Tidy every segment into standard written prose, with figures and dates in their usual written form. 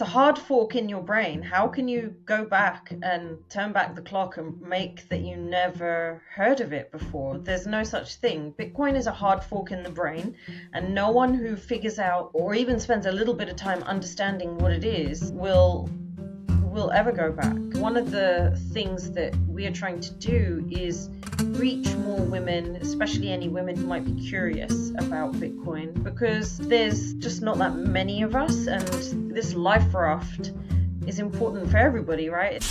it's a hard fork in your brain. How can you go back and turn back the clock and make that you never heard of it before? There's no such thing. Bitcoin is a hard fork in the brain, and no one who figures out or even spends a little bit of time understanding what it is will ever go back. One of the things that we are trying to do is reach more women, especially any women who might be curious about Bitcoin, because there's just not that many of us, and this life raft is important for everybody, right?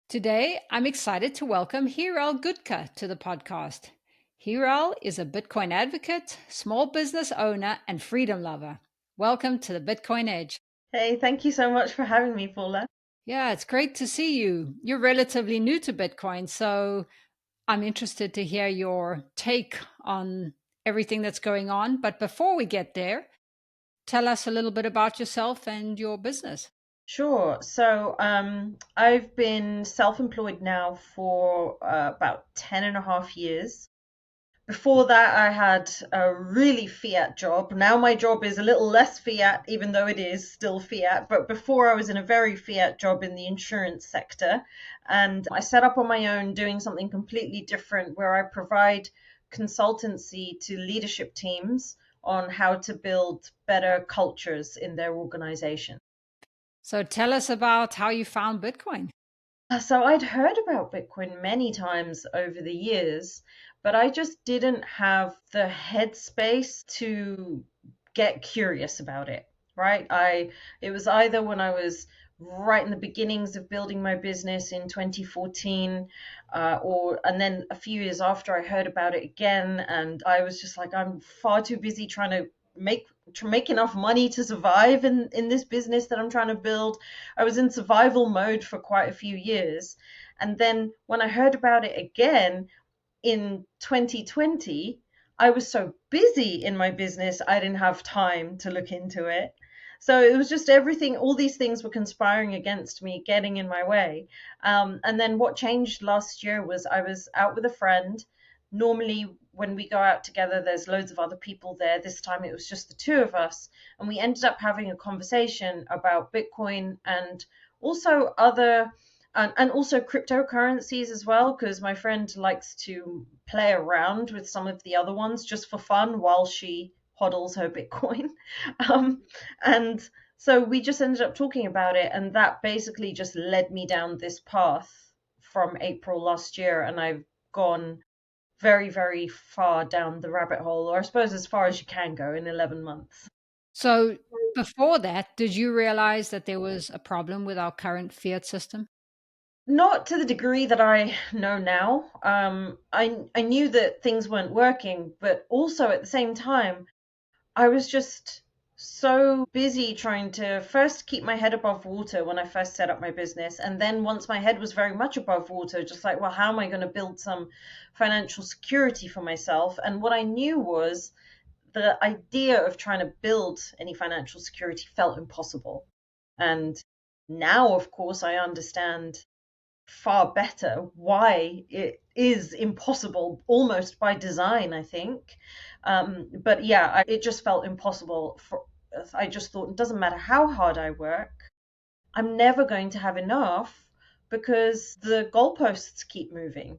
Today, I'm excited to welcome Heeral Gudka to the podcast. Heeral is a Bitcoin advocate, small business owner, and freedom lover. Welcome to the Bitcoin Edge. Hey, thank you so much for having me, Paula. Yeah, it's great to see you. You're relatively new to Bitcoin, so I'm interested to hear your take on everything that's going on. But before we get there, tell us a little bit about yourself and your business. Sure. So I've been self-employed now for about 10 and a half years. Before that, I had a really fiat job. Now my job is a little less fiat, even though it is still fiat. But before, I was in a very fiat job in the insurance sector. And I set up on my own doing something completely different where I provide consultancy to leadership teams on how to build better cultures in their organization. So tell us about how you found Bitcoin. So I'd heard about Bitcoin many times over the years, but I just didn't have the headspace to get curious about it, right? It was either when I was right in the beginnings of building my business in 2014, and then a few years after I heard about it again, and I was just like, I'm far too busy trying to make enough money to survive in this business that I'm trying to build. I was in survival mode for quite a few years. And then when I heard about it again in 2020, I was so busy in my business, I didn't have time to look into it. So it was just everything, all these things were conspiring against me, getting in my way. And then what changed last year was I was out with a friend. Normally, when we go out together, there's loads of other people there. This time it was just the two of us. And we ended up having a conversation about Bitcoin and also and also cryptocurrencies as well, because my friend likes to play around with some of the other ones just for fun while she hodls her Bitcoin. And so we just ended up talking about it, and that basically just led me down this path from April last year, and I've gone very, very far down the rabbit hole, or I suppose as far as you can go in 11 months. So before that, did you realize that there was a problem with our current fiat system? Not to the degree that I know now. I knew that things weren't working, but also at the same time, I was just so busy trying to first keep my head above water when I first set up my business. And then once my head was very much above water, just like, well, how am I going to build some financial security for myself? And what I knew was the idea of trying to build any financial security felt impossible. And now, of course, I understand far better why it is impossible almost by design, I think. But yeah, it just felt impossible. I just thought it doesn't matter how hard I work, I'm never going to have enough because the goalposts keep moving.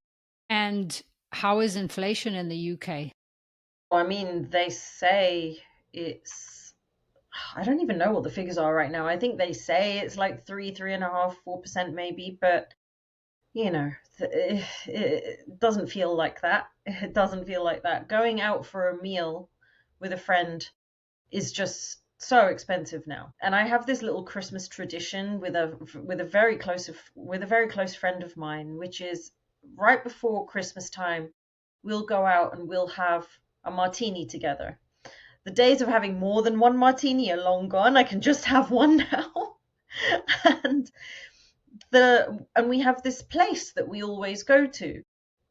And how is inflation in the UK? I mean, they say it's, I don't even know what the figures are right now. I think they say it's like 3.5%, 4% maybe, but you know, it doesn't feel like that. It doesn't feel like that. Going out for a meal with a friend is just so expensive now. And I have this little Christmas tradition with a very close friend of mine, which is right before Christmas time, we'll go out and we'll have a martini together. The days of having more than one martini are long gone. I can just have one now. and and we have this place that we always go to,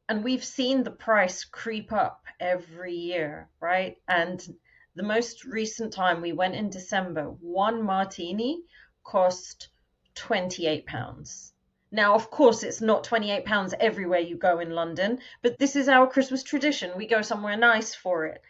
and we've seen the price creep up every year, right? And the most recent time we went in December, one martini cost £28. Now, of course, it's not £28 everywhere you go in London, but this is our Christmas tradition. We go somewhere nice for it.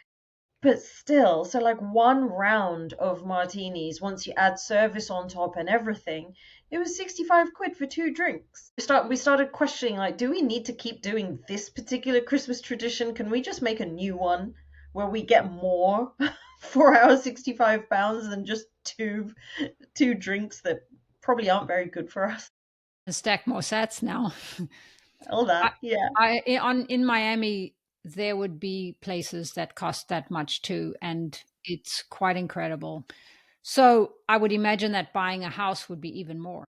But still, so like one round of martinis, once you add service on top and everything, it was 65 quid for two drinks. We started questioning, like, do we need to keep doing this particular Christmas tradition? Can we just make a new one where we get more for our £65 than just two drinks that probably aren't very good for us? And stack more sats now. All I, that, yeah. in Miami, there would be places that cost that much too, and it's quite incredible. So I would imagine that buying a house would be even more.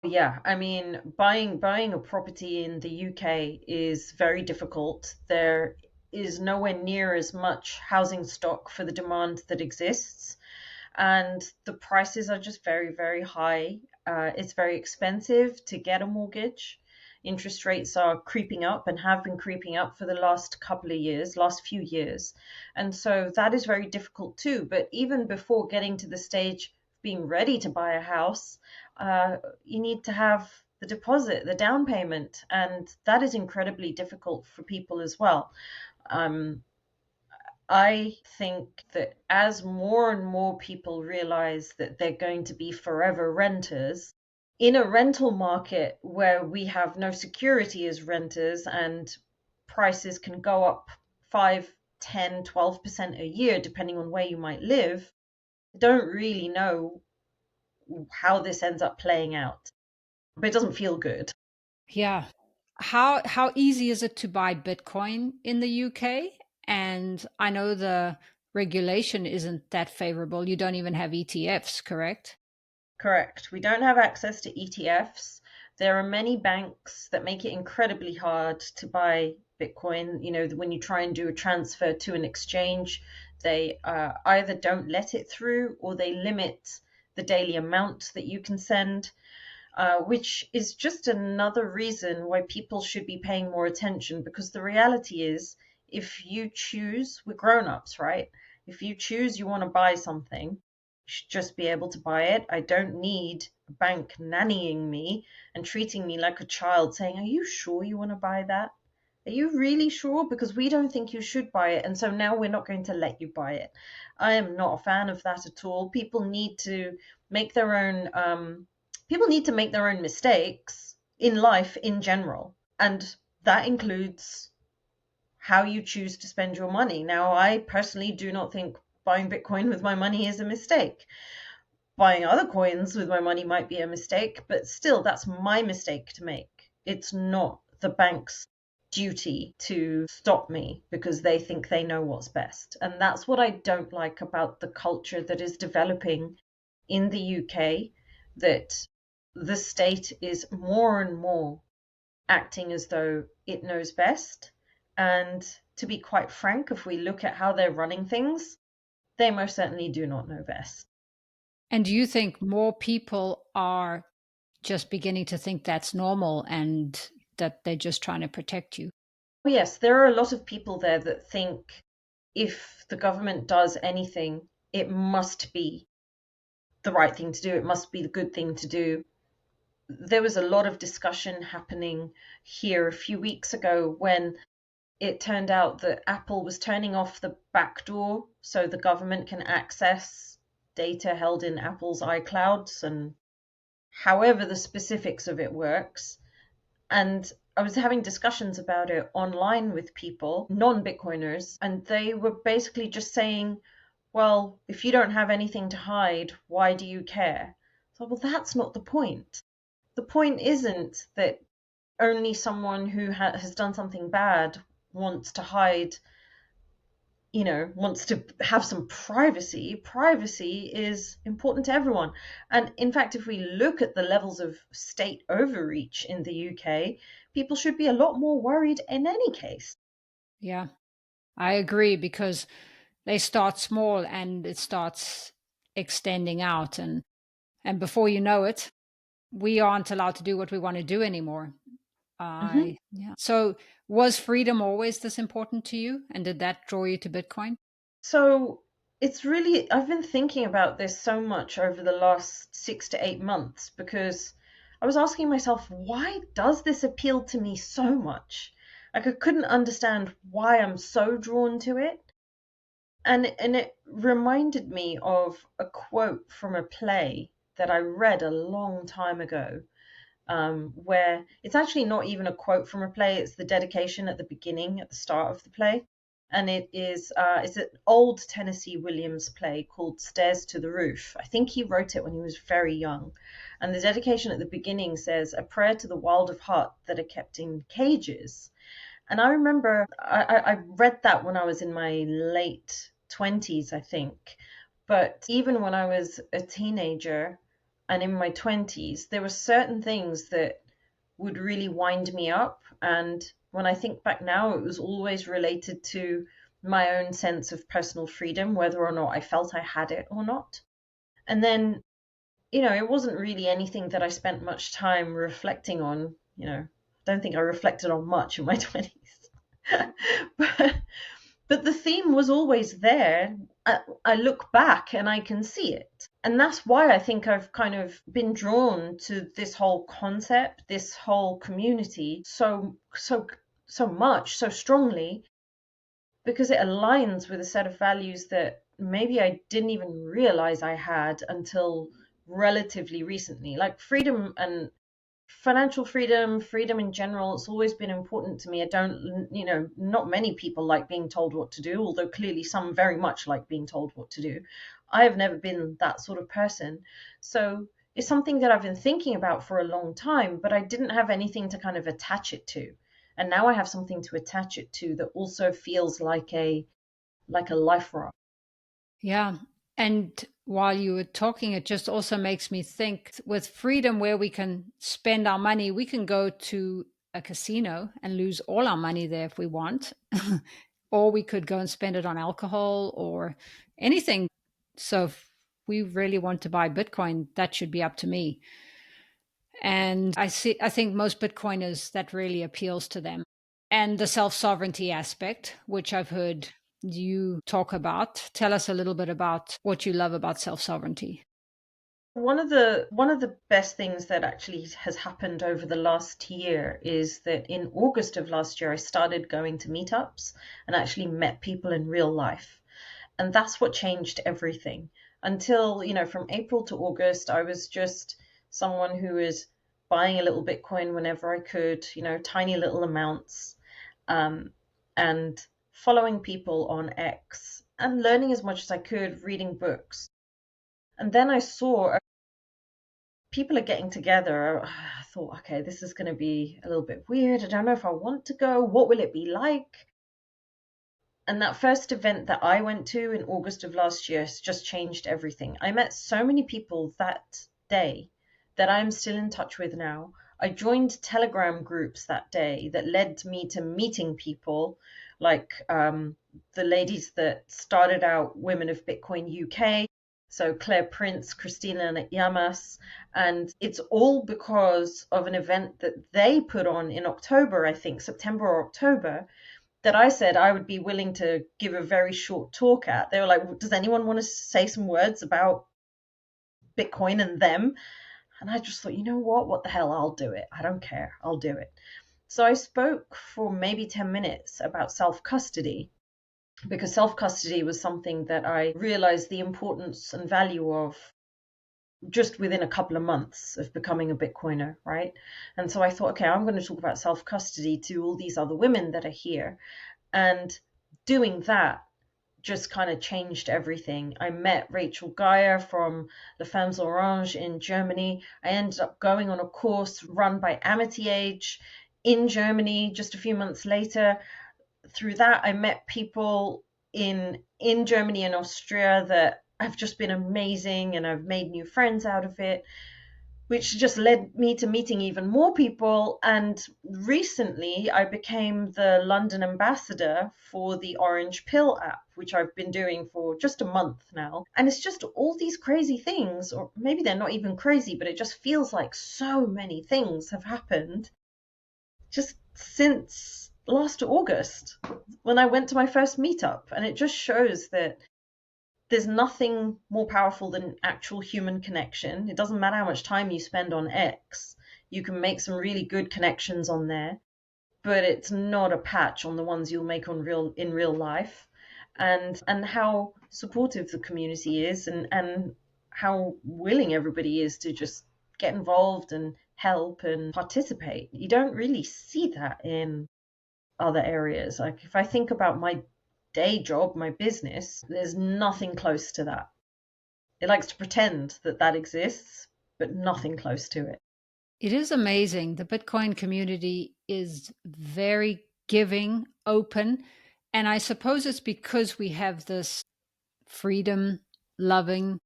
Yeah, I mean, buying a property in the UK is very difficult. There is nowhere near as much housing stock for the demand that exists, and the prices are just very, very high. It's very expensive to get a mortgage. Interest rates are creeping up and have been creeping up for the last couple of years, last few years. And so that is very difficult too. But even before getting to the stage of being ready to buy a house, you need to have the deposit, the down payment, and that is incredibly difficult for people as well. Um, I think that as more and more people realize that they're going to be forever renters, in a rental market where we have no security as renters and prices can go up 5, 10, 12% a year, depending on where you might live, I don't really know how this ends up playing out. But it doesn't feel good. Yeah. How easy is it to buy Bitcoin in the UK? And I know the regulation isn't that favorable. You don't even have ETFs, correct? Correct. We don't have access to ETFs. There are many banks that make it incredibly hard to buy Bitcoin. You know, when you try and do a transfer to an exchange, they either don't let it through or they limit the daily amount that you can send, which is just another reason why people should be paying more attention, because the reality is, if you choose, we're grown-ups, right? If you choose you want to buy something, you should just be able to buy it. I don't need a bank nannying me and treating me like a child, saying, are you sure you want to buy that? Are you really sure? Because we don't think you should buy it, and so now we're not going to let you buy it. I am not a fan of that at all. Make their own people need to make their own mistakes in life in general, and that includes how you choose to spend your money. Now, I personally do not think buying Bitcoin with my money is a mistake. Buying other coins with my money might be a mistake, but still, that's my mistake to make. It's not the bank's duty to stop me because they think they know what's best. And that's what I don't like about the culture that is developing in the UK, that the state is more and more acting as though it knows best. And to be quite frank, if we look at how they're running things, they most certainly do not know best. And do you think more people are just beginning to think that's normal and that they're just trying to protect you? Oh, yes, there are a lot of people there that think if the government does anything, it must be the right thing to do, it must be the good thing to do. There was a lot of discussion happening here a few weeks ago when it turned out that Apple was turning off the back door so the government can access data held in Apple's iClouds and however the specifics of it works. And I was having discussions about it online with people, non-Bitcoiners, and they were basically just saying, well, if you don't have anything to hide, why do you care? So, well, that's not the point. The point isn't that only someone who has done something bad wants to hide, wants to have some privacy. Privacy is important to everyone. And in fact, if we look at the levels of state overreach in the UK, people should be a lot more worried in any case. Yeah, I agree because they start small and it starts extending out and before you know it, we aren't allowed to do what we want to do anymore. Mhm. I yeah. So was freedom always this important to you? And did that draw you to Bitcoin? So I've been thinking about this so much over the last 6 to 8 months because I was asking myself, why does this appeal to me so much? Like, I couldn't understand why I'm so drawn to it. And it reminded me of a quote from a play that I read a long time ago, where it's actually not even a quote from a play, it's the dedication at the beginning, at the start of the play. And it's an old Tennessee Williams play called Stairs to the Roof. I think he wrote it when he was very young. And the dedication at the beginning says, "A prayer to the wild of heart that are kept in cages." And I remember I read that when I was in my late 20s, I think. But even when I was a teenager and in my 20s, there were certain things that would really wind me up. And when I think back now, it was always related to my own sense of personal freedom, whether or not I felt I had it or not. And then, it wasn't really anything that I spent much time reflecting on. I don't think I reflected on much in my 20s. but but the theme was always there. I look back and I can see it. And that's why I think I've kind of been drawn to this whole concept, this whole community so much, so strongly, because it aligns with a set of values that maybe I didn't even realize I had until relatively recently. Like freedom and financial freedom, freedom in general, it's always been important to me. I don't, not many people like being told what to do, although clearly some very much like being told what to do. I have never been that sort of person. So it's something that I've been thinking about for a long time, but I didn't have anything to kind of attach it to. And now I have something to attach it to that also feels like a life rock. Yeah. And while you were talking, it just also makes me think with freedom, where we can spend our money, we can go to a casino and lose all our money there if we want. Or we could go and spend it on alcohol or anything. So if we really want to buy Bitcoin, that should be up to me. And I think most Bitcoiners, that really appeals to them. And the self sovereignty aspect, which I've heard you talk about. Tell us a little bit about what you love about self sovereignty. One of the best things that actually has happened over the last year is that in August of last year I started going to meetups and actually met people in real life. And that's what changed everything. Until, from April to August, I was just someone who was buying a little Bitcoin whenever I could, tiny little amounts, um, and following people on X and learning as much as I could, reading books. And then I saw people are getting together. I thought, okay, this is going to be a little bit weird. I don't know if I want to go. What will it be like? And that first event that I went to in August of last year has just changed everything. I met so many people that day that I'm still in touch with now. I joined Telegram groups that day that led me to meeting people like the ladies that started out Women of Bitcoin UK. So Claire Prince, Christina Yamas, and it's all because of an event that they put on in October, I think, September or October, that I said I would be willing to give a very short talk at. They were like, does anyone want to say some words about Bitcoin and them? And I just thought, you know what? What the hell? I'll do it. I don't care. I'll do it. So I spoke for maybe 10 minutes about self custody because self custody was something that I realized the importance and value of just within a couple of months of becoming a Bitcoiner, right? And so I thought, okay, I'm going to talk about self custody to all these other women that are here. And doing that just kind of changed everything. I met Rachel Geyer from La Femmes Orange in Germany. I ended up going on a course run by Amity Age in Germany just a few months later. Through that, I met people in Germany and Austria that have just been amazing, and I've made new friends out of it, which just led me to meeting even more people. And recently, I became the London ambassador for the Orange Pill app, which I've been doing for just a month now. And it's just all these crazy things, or maybe they're not even crazy, but it just feels like so many things have happened just since last August when I went to my first meetup. And it just shows that there's nothing more powerful than actual human connection. It doesn't matter how much time you spend on X, you can make some really good connections on there, but it's not a patch on the ones you'll make in real life. and how supportive the community is, and how willing everybody is to just get involved and help and participate. You don't really see that in other areas. Like if I think about my day job, my business, there's nothing close to that. It likes to pretend that that exists, but nothing close to it. It is amazing. The Bitcoin community is very giving, open. And I suppose it's because we have this freedom loving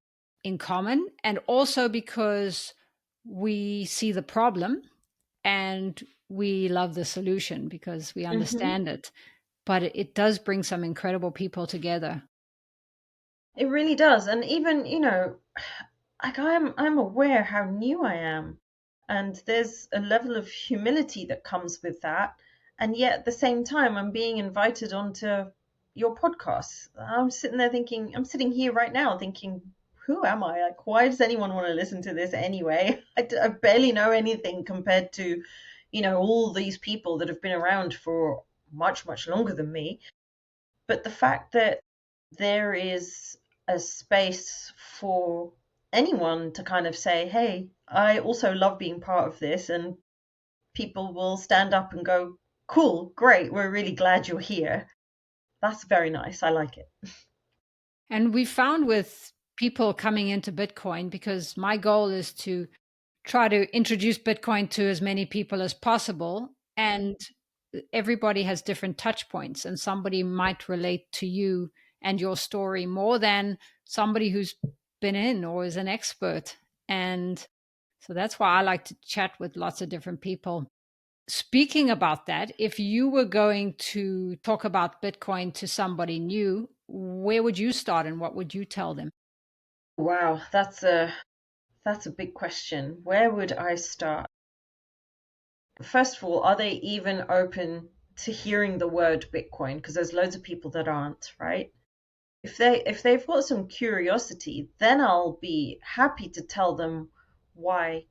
in common, and also because we see the problem and we love the solution because we Hmm. understand it. But it does bring some incredible people together. It really does. And even, like I'm aware how new I am. And there's a level of humility that comes with that. And yet at the same time I'm being invited onto your podcast. I'm sitting here right now thinking, who am I? Like, why does anyone want to listen to this anyway? I barely know anything compared to, all these people that have been around for much, much longer than me. But the fact that there is a space for anyone to kind of say, hey, I also love being part of this, and people will stand up and go, cool, great, we're really glad you're here. That's very nice. I like it. And we found with people coming into Bitcoin, because my goal is to try to introduce Bitcoin to as many people as possible. And everybody has different touch points, and somebody might relate to you and your story more than somebody who's been in or is an expert. And so that's why I like to chat with lots of different people. Speaking about that, if you were going to talk about Bitcoin to somebody new, where would you start and what would you tell them? Wow, that's a big question. Where would I start? First of all, are they even open to hearing the word Bitcoin? Because there's loads of people that aren't, right? If they've got some curiosity, then I'll be happy to tell them why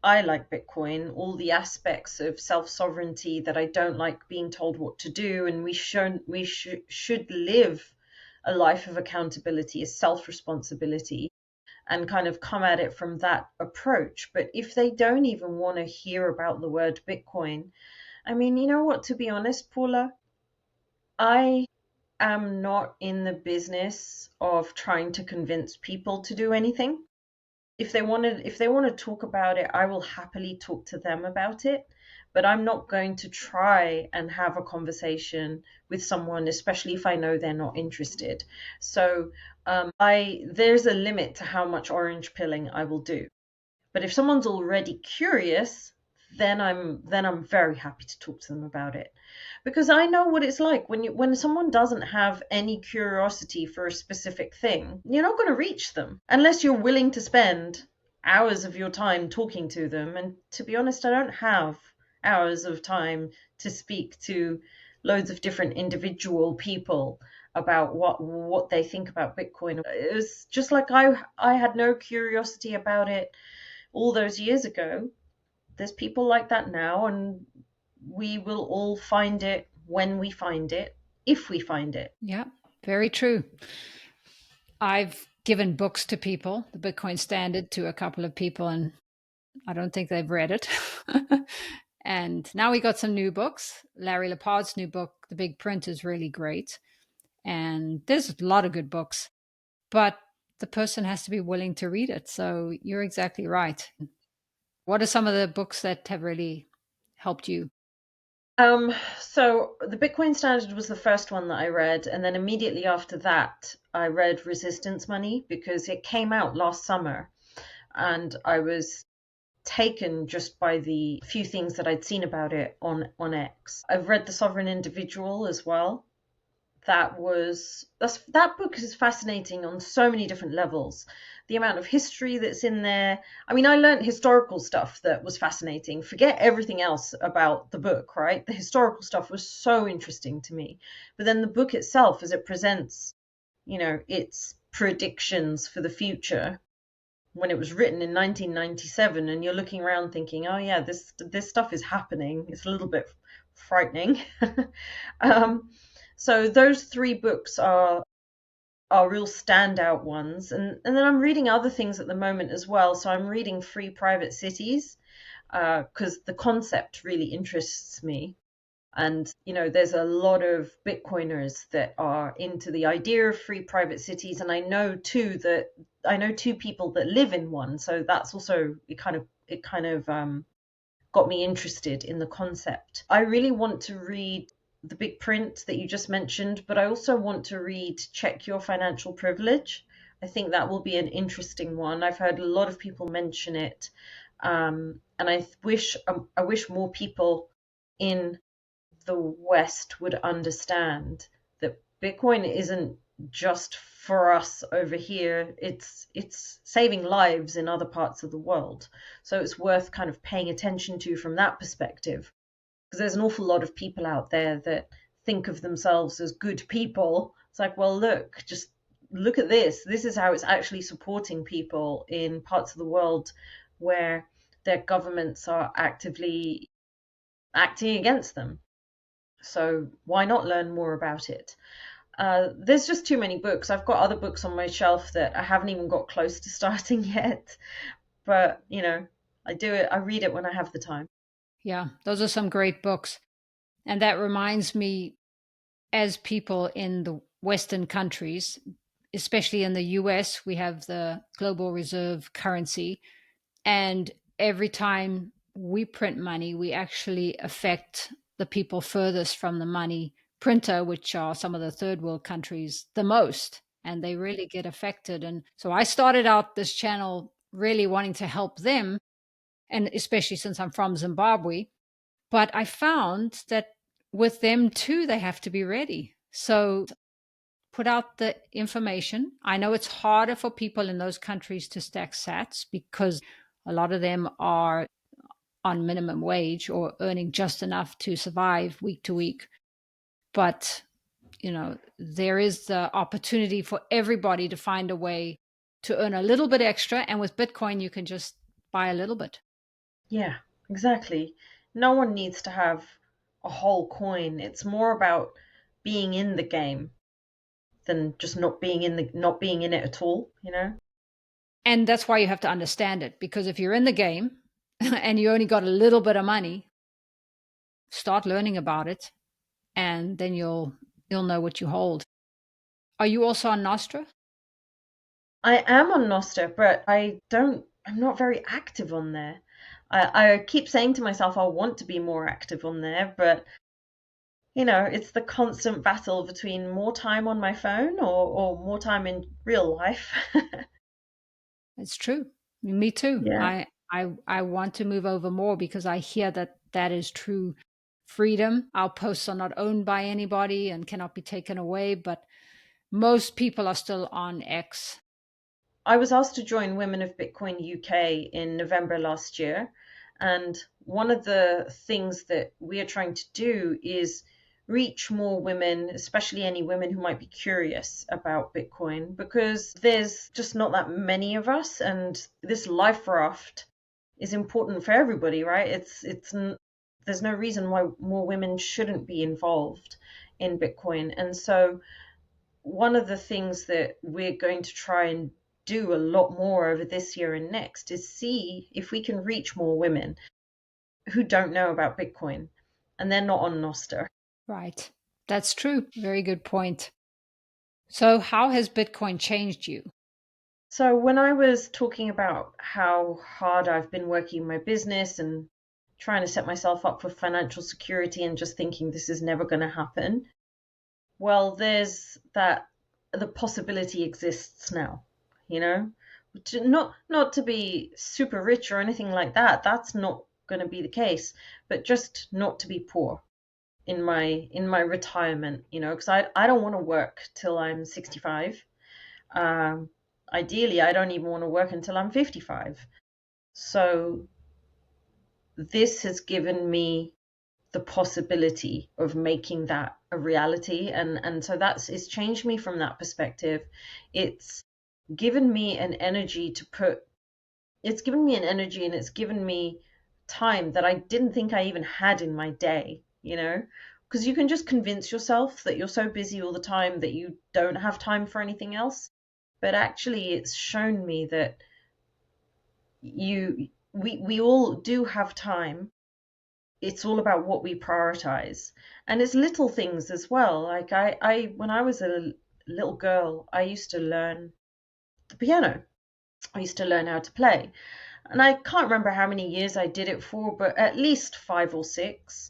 I like Bitcoin, all the aspects of self-sovereignty that I don't like being told what to do, and we should live a life of accountability, a self-responsibility, and kind of come at it from that approach. But if they don't even want to hear about the word Bitcoin, I mean, you know what, to be honest, Paula, I am not in the business of trying to convince people to do anything. If they want to talk about it, I will happily talk to them about it, but I'm not going to try and have a conversation with someone, especially if I know they're not interested. So I there's a limit to how much orange pilling I will do. But if someone's already curious, then I'm very happy to talk to them about it, because I know what it's like when someone doesn't have any curiosity for a specific thing. You're not going to reach them unless you're willing to spend hours of your time talking to them. And to be honest, I don't have hours of time to speak to loads of different individual people about what they think about Bitcoin. It was just like I had no curiosity about it all those years ago. There's people like that now, and we will all find it when we find it, if we find it. Yeah, very true. I've given books to people, the Bitcoin Standard to a couple of people, and I don't think they've read it. And now we got some new books. Larry Lepard's new book, The Big Print, is really great. And there's a lot of good books, but the person has to be willing to read it. So you're exactly right. What are some of the books that have really helped you? Um, so the Bitcoin Standard was the first one that I read, and then immediately after that, I read Resistance Money because it came out last summer, and I was taken just by the few things that I'd seen about it on X. I've read The Sovereign Individual as well. That book is fascinating on so many different levels. The amount of history that's in there. I mean, I learned historical stuff that was fascinating. Forget everything else about the book, right? The historical stuff was so interesting to me. But then the book itself, as it presents, its predictions for the future when it was written in 1997, and you're looking around thinking, oh yeah, this stuff is happening. It's a little bit frightening. um, So those three books are real standout ones. And then I'm reading other things at the moment as well. So I'm reading Free Private Cities because the concept really interests me. And, there's a lot of Bitcoiners that are into the idea of free private cities. And I know two people that live in one. So that's also, it kind of got me interested in the concept. I really want to read The Big Print that you just mentioned, but I also want to read Check Your Financial Privilege. I think that will be an interesting one. I've heard a lot of people mention it, and I wish more people in the West would understand that Bitcoin isn't just for us over here. It's saving lives in other parts of the world. So it's worth kind of paying attention to from that perspective. Because there's an awful lot of people out there that think of themselves as good people. It's like, well, look, just look at this. This is how it's actually supporting people in parts of the world where their governments are actively acting against them. So why not learn more about it? There's just too many books. I've got other books on my shelf that I haven't even got close to starting yet. But, I do it, I read it when I have the time. Yeah, those are some great books. And that reminds me, as people in the Western countries, especially in the US, we have the global reserve currency. And every time we print money, we actually affect the people furthest from the money printer, which are some of the third world countries, the most. And they really get affected. And so I started out this channel really wanting to help them. And especially since I'm from Zimbabwe. But I found that with them too, they have to be ready. So put out the information. I know it's harder for people in those countries to stack sats because a lot of them are on minimum wage or earning just enough to survive week to week. But, there is the opportunity for everybody to find a way to earn a little bit extra. And with Bitcoin, you can just buy a little bit. Yeah, exactly. No one needs to have a whole coin. It's more about being in the game than just not being in it at all. And that's why you have to understand it, because if you're in the game and you only got a little bit of money, start learning about it, and then you'll know what you hold. Are you also on Nostra? I am on Nostr, but I'm not very active on there. I keep saying to myself I want to be more active on there, but it's the constant battle between more time on my phone or more time in real life. It's true. Me too. Yeah. I want to move over more because I hear that that is true freedom. Our posts are not owned by anybody and cannot be taken away, but most people are still on X. I was asked to join Women of Bitcoin UK in November last year. And one of the things that we are trying to do is reach more women, especially any women who might be curious about Bitcoin, because there's just not that many of us. And this life raft is important for everybody, right? There's no reason why more women shouldn't be involved in Bitcoin. And so one of the things that we're going to try and do a lot more over this year and next is see if we can reach more women who don't know about Bitcoin and they're not on Nostr. Right. That's true. Very good point. So, how has Bitcoin changed you? So when I was talking about how hard I've been working my business and trying to set myself up for financial security and just thinking this is never going to happen, well, there's that the possibility exists now, you know? Not to be super rich or anything like that. That's not going to be the case, but just not to be poor in my retirement, because I don't want to work till I'm 65. Um, Ideally, I don't even want to work until I'm 55. So this has given me the possibility of making that a reality, and so it's changed me from that perspective. It's given me an energy to put it's given me an energy, and it's given me time that I didn't think I even had in my day, because you can just convince yourself that you're so busy all the time that you don't have time for anything else. But actually, it's shown me that we all do have time. It's all about what we prioritize, and it's little things as well. Like I when I was a little girl, I used to learn the piano. I used to learn how to play, and I can't remember how many years I did it for, but at least 5 or 6.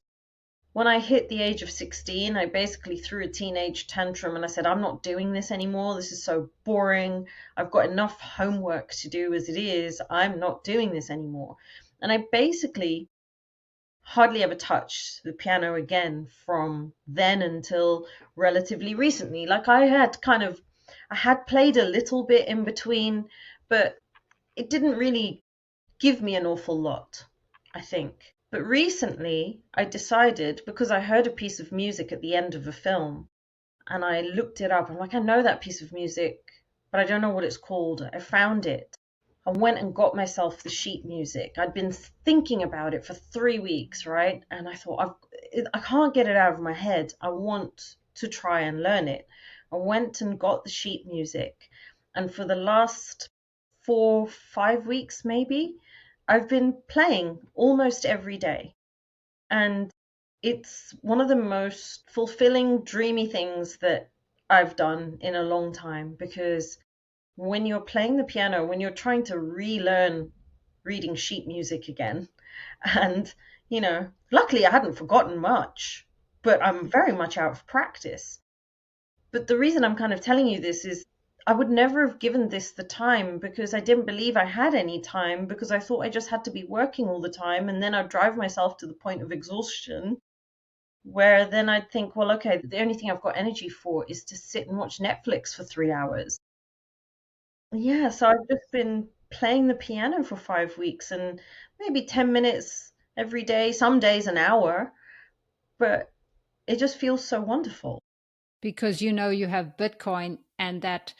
When I hit the age of 16, I basically threw a teenage tantrum and I said, I'm not doing this anymore. This is so boring. I've got enough homework to do as it is. I'm not doing this anymore. And I basically hardly ever touched the piano again from then until relatively recently. Like I had played a little bit in between, but it didn't really give me an awful lot, I think. But recently, I decided, because I heard a piece of music at the end of a film, and I looked it up. I'm like, I know that piece of music, but I don't know what it's called. I found it. I went and got myself the sheet music. I'd been thinking about it for 3 weeks, right? And I thought, I can't get it out of my head. I want to try and learn it. I went and got the sheet music. And for the last 4, 5 weeks, maybe, I've been playing almost every day. And it's one of the most fulfilling, dreamy things that I've done in a long time, because when you're playing the piano, when you're trying to relearn reading sheet music again, and, luckily I hadn't forgotten much, but I'm very much out of practice. But the reason I'm kind of telling you this is I would never have given this the time, because I didn't believe I had any time, because I thought I just had to be working all the time, and then I'd drive myself to the point of exhaustion, where then I'd think, well, okay, the only thing I've got energy for is to sit and watch Netflix for 3 hours. Yeah, so I've just been playing the piano for 5 weeks, and maybe 10 minutes every day, some days an hour, but it just feels so wonderful. Because you know you have Bitcoin and that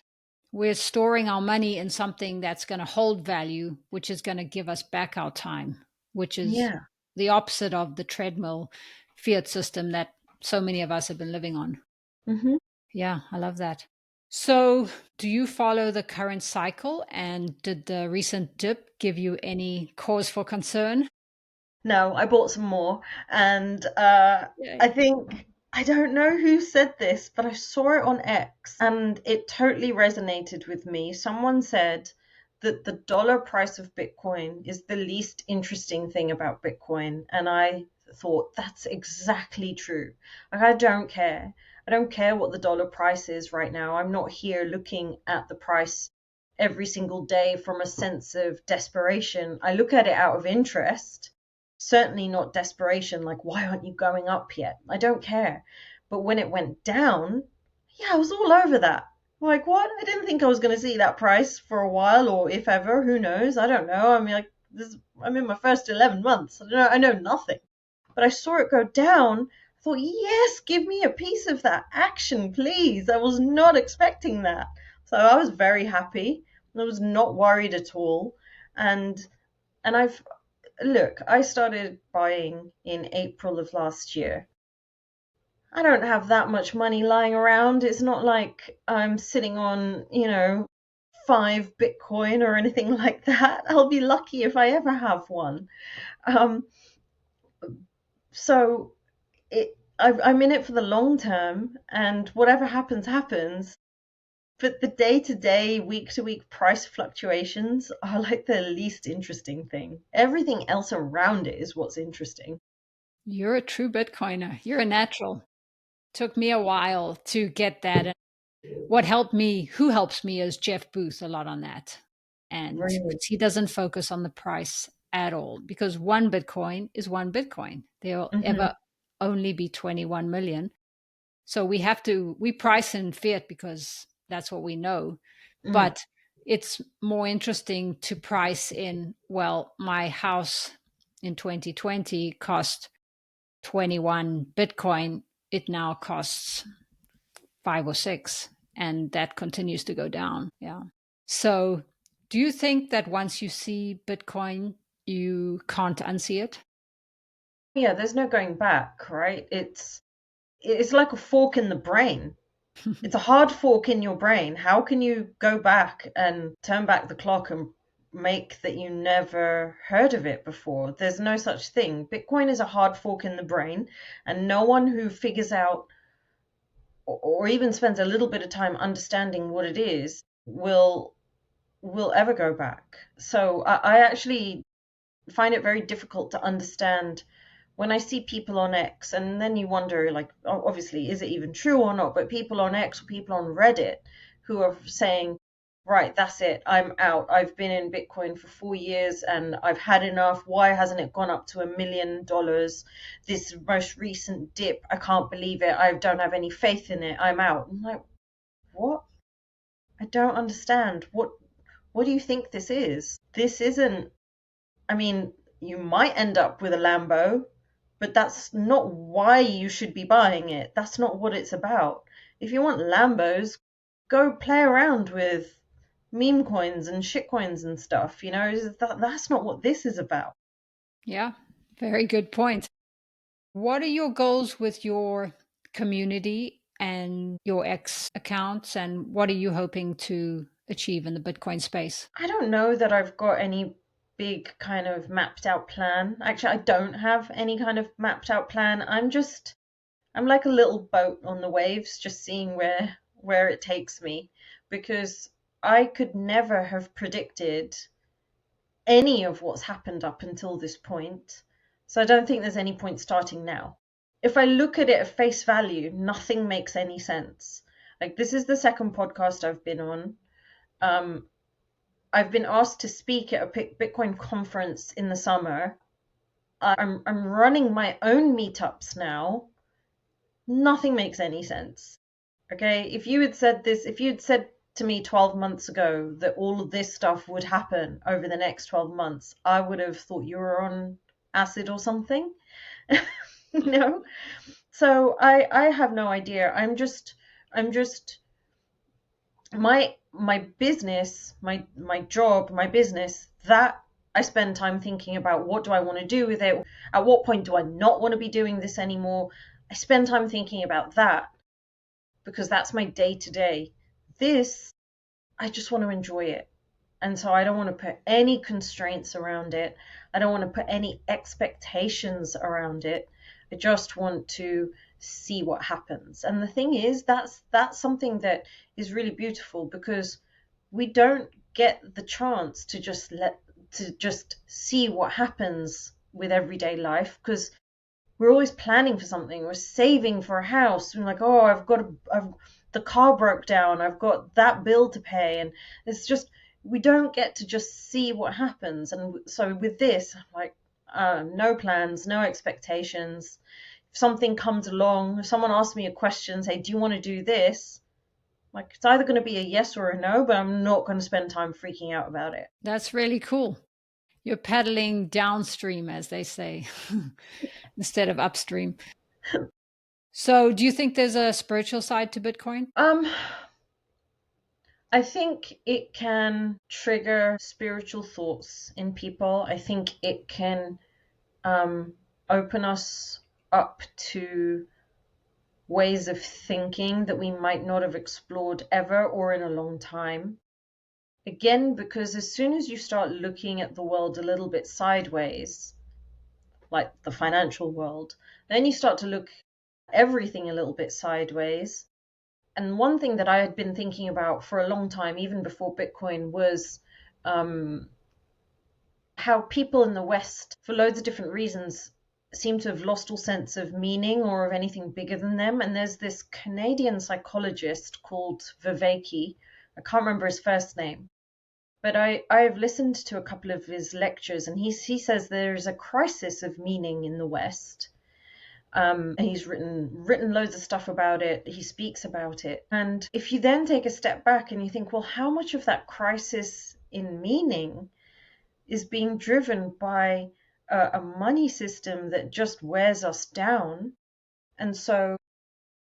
we're storing our money in something that's going to hold value, which is going to give us back our time, which is Yeah. the opposite of the treadmill fiat system that so many of us have been living on. hmm Yeah, I love that. So, do you follow the current cycle? And did the recent dip give you any cause for concern? No, I bought some more, and I Yay. think I don't know who said this, but I saw it on X, and it totally resonated with me. Someone said that the dollar price of Bitcoin is the least interesting thing about Bitcoin, and I thought that's exactly true. Like, I don't care. I don't care what the dollar price is right now. I'm not here looking at the price every single day from a sense of desperation. I look at it out of interest, certainly not desperation, like, why aren't you going up yet? I don't care. But when it went down, yeah, I was all over that. Like, what? I didn't think I was going to see that price for a while, or if ever, who knows? I don't know. I mean, like, I'm in my first 11 months. I know nothing. But I saw it go down. I thought, yes, give me a piece of that action, please. I was not expecting that. So I was very happy. I was not worried at all. And and I've Look, I started buying in April of last year. I don't have that much money lying around. It's not like I'm sitting on, 5 Bitcoin or anything like that. I'll be lucky if I ever have one. Um, so I'm in it for the long term, and whatever happens, happens. But the day to day, week to week price fluctuations are like the least interesting thing. Everything else around it is what's interesting. You're a true Bitcoiner. You're a natural. Took me a while to get that. And what helped me, who helps me, is Jeff Booth a lot on that. And Really. he doesn't focus on the price at all, because one Bitcoin is one Bitcoin. There'll hmm ever only be 21 million. So we price in fiat because that's what we know. Mm. But it's more interesting to price in, well, my house in 2020 cost 21 Bitcoin. It now costs 5 or 6, and that continues to go down. Yeah. So, do you think that once you see Bitcoin, you can't unsee it? Yeah, there's no going back, right? it's like a fork in the brain. It's a hard fork in your brain. How can you go back and turn back the clock and make that you never heard of it before? There's no such thing. Bitcoin is a hard fork in the brain, and no one who figures out or even spends a little bit of time understanding what it is will ever go back. So I actually find it very difficult to understand when I see people on X, and then you wonder, like, obviously, is it even true or not? But people on X or people on Reddit who are saying, right, that's it, I'm out. I've been in Bitcoin for 4 years and I've had enough. Why hasn't it gone up to $1 million? This most recent dip, I can't believe it. I don't have any faith in it. I'm out. I'm like, what? I don't understand. What do you think this is? This isn't, I mean, you might end up with a Lambo, but that's not why you should be buying it. That's not what it's about. If you want Lambos, go play around with meme coins and shit coins and stuff. That's not what this is about. Yeah, very good point. What are your goals with your community and your X accounts, and what are you hoping to achieve in the Bitcoin space? I don't know that I've got any big kind of mapped out plan. Actually, I don't have any kind of mapped out plan. I'm like a little boat on the waves, just seeing where it takes me, because I could never have predicted any of what's happened up until this point. So I don't think there's any point starting now. If I look at it at face value, nothing makes any sense. Like, this is the second podcast I've been on. I've been asked to speak at a Bitcoin conference in the summer. I'm running my own meetups now. Nothing makes any sense. Okay, if you had said to me 12 months ago that all of this stuff would happen over the next 12 months, I would have thought you were on acid or something. No. So I have no idea. I'm just my business, my job, my business, that I spend time thinking about what do I want to do with it? At what point do I not want to be doing this anymore? I spend time thinking about that because that's my day to day. This, I just want to enjoy it. And so I don't want to put any constraints around it. I don't want to put any expectations around it. I just want to see what happens. And the thing is, that's something that is really beautiful because we don't get the chance to just see what happens with everyday life because we're always planning for something. We're saving for a house. We're like, oh, the car broke down. I've got that bill to pay, and it's just we don't get to just see what happens. And so with this, like, no plans, no expectations. If something comes along, if someone asks me a question, say, do you want to do this? Like, it's either going to be a yes or a no, but I'm not going to spend time freaking out about it. That's really cool. You're pedaling downstream, as they say, instead of upstream. So, do you think there's a spiritual side to Bitcoin? I think it can trigger spiritual thoughts in people. I think it can open us up to ways of thinking that we might not have explored ever or in a long time. Again, because as soon as you start looking at the world a little bit sideways, like the financial world, then you start to look at everything a little bit sideways. And one thing that I had been thinking about for a long time, even before Bitcoin, was how people in the West, for loads of different reasons, seem to have lost all sense of meaning or of anything bigger than them. And there's this Canadian psychologist called Viveki. I can't remember his first name, but I've listened to a couple of his lectures, and he says there is a crisis of meaning in the West. And he's written loads of stuff about it. He speaks about it. And if you then take a step back and you think, well, how much of that crisis in meaning is being driven by a money system that just wears us down? And so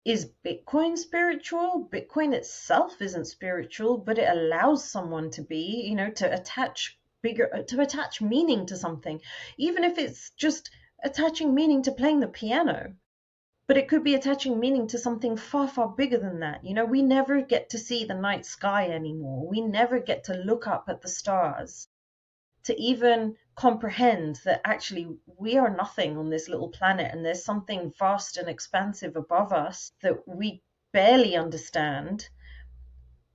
is Bitcoin spiritual? Bitcoin itself isn't spiritual, but it allows someone to be, to attach meaning to something, even if it's just attaching meaning to playing the piano. but it could be attaching meaning to something far, far bigger than that. You know, we never get to see the night sky anymore. We never get to look up at the stars to even comprehend that actually we are nothing on this little planet and there's something vast and expansive above us that we barely understand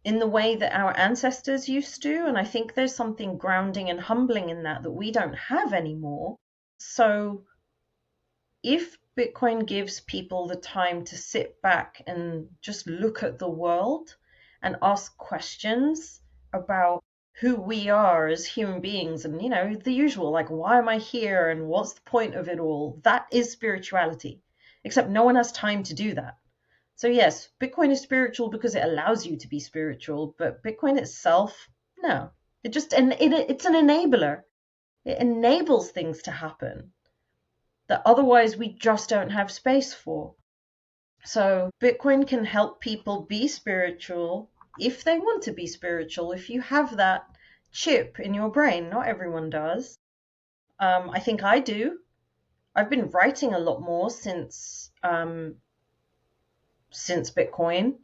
in the way that our ancestors used to. And I think there's something grounding and humbling in that that we don't have anymore. So if Bitcoin gives people the time to sit back and just look at the world and ask questions about who we are as human beings, and, you know, the usual, like, why am I here and what's the point of it all? That is spirituality, except no one has time to do that. So, yes, Bitcoin is spiritual because it allows you to be spiritual, but Bitcoin itself, no. It's an enabler. It enables things to happen that otherwise we just don't have space for. So Bitcoin can help people be spiritual if they want to be spiritual, if you have that chip in your brain. Not everyone does. I think I do. I've been writing a lot more since Bitcoin,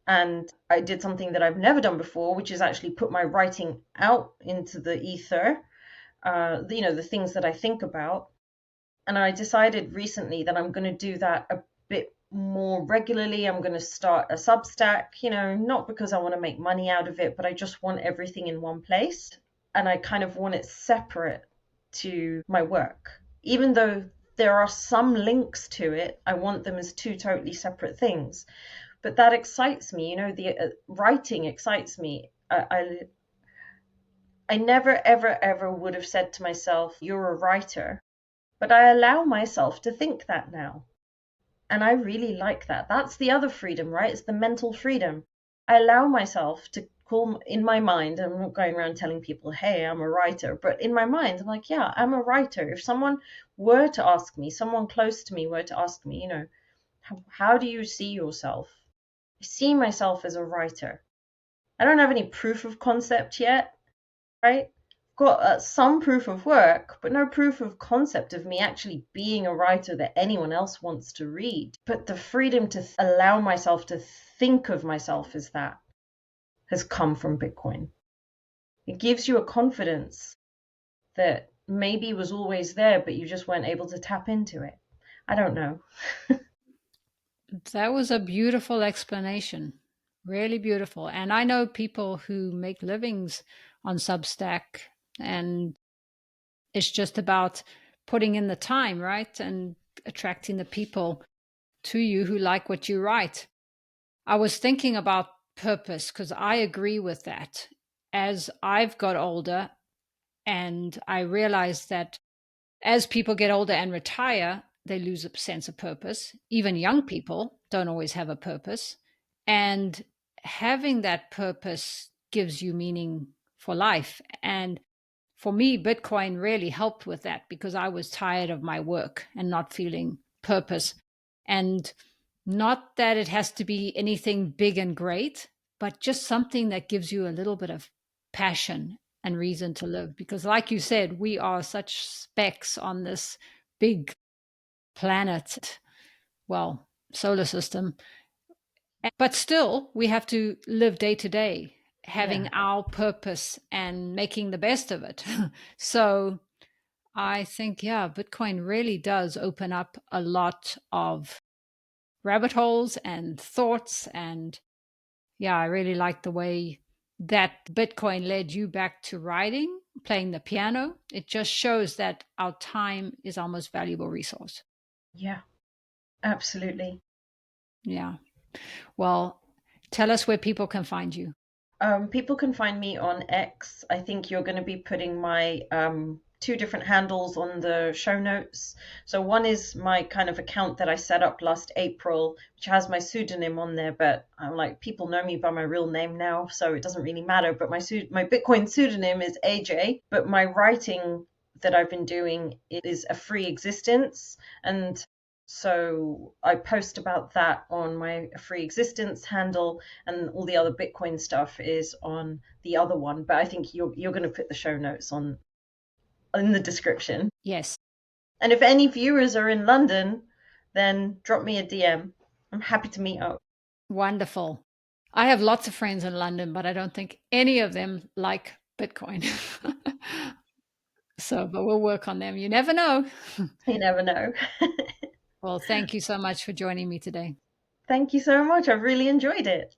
and I did something that I've never done before, which is actually put my writing out into the ether. You know, the things that I think about. And I decided recently that I'm going to do that a bit more regularly. I'm going to start a Substack, you know, not because I want to make money out of it, but I just want everything in one place. And I kind of want it separate to my work. Even though there are some links to it, I want them as two totally separate things. But that excites me, you know, the writing excites me. I never, ever, ever would have said to myself, you're a writer. But I allow myself to think that now. And I really like that. That's the other freedom, right? It's the mental freedom. I allow myself to call in my mind. I'm not going around telling people, hey, I'm a writer. But in my mind, I'm like, yeah, I'm a writer. If someone were to ask me, someone close to me were to ask me, you know, how do you see yourself? I see myself as a writer. I don't have any proof of concept yet, right? Got some proof of work, but no proof of concept of me actually being a writer that anyone else wants to read. But the freedom to allow myself to think of myself as that has come from Bitcoin. It gives you a confidence that maybe was always there, but you just weren't able to tap into it. I don't know. That was a beautiful explanation. Really beautiful. And I know people who make livings on Substack, and it's just about putting in the time, right? And attracting the people to you who like what you write. I was thinking about purpose because I agree with that. As I've got older, and I realized that as people get older and retire, they lose a sense of purpose. Even young people don't always have a purpose. And having that purpose gives you meaning for life. And for me, Bitcoin really helped with that because I was tired of my work and not feeling purpose. And not that it has to be anything big and great, but just something that gives you a little bit of passion and reason to live. Because, like you said, we are such specks on this big planet, well, solar system. But still, we have to live day to day, having Yeah. our purpose and making the best of it. So I think, yeah, Bitcoin really does open up a lot of rabbit holes and thoughts. And yeah, I really like the way that Bitcoin led you back to writing, playing the piano. It just shows that our time is our most valuable resource. Yeah, absolutely. Yeah. Well, tell us where people can find you. People can find me on X. I think you're going to be putting my two different handles on the show notes. So one is my kind of account that I set up last April, which has my pseudonym on there, but I'm like, people know me by my real name now, so it doesn't really matter. But my Bitcoin pseudonym is AJ, but my writing that I've been doing is a free existence. And so I post about that on my free existence handle, and all the other Bitcoin stuff is on the other one. But I think you're going to put the show notes on in the description. Yes. And if any viewers are in London, then drop me a DM. I'm happy to meet up. Wonderful. I have lots of friends in London, but I don't think any of them like Bitcoin. So, but we'll work on them. You never know. You never know. Well, thank you so much for joining me today. Thank you so much. I've really enjoyed it.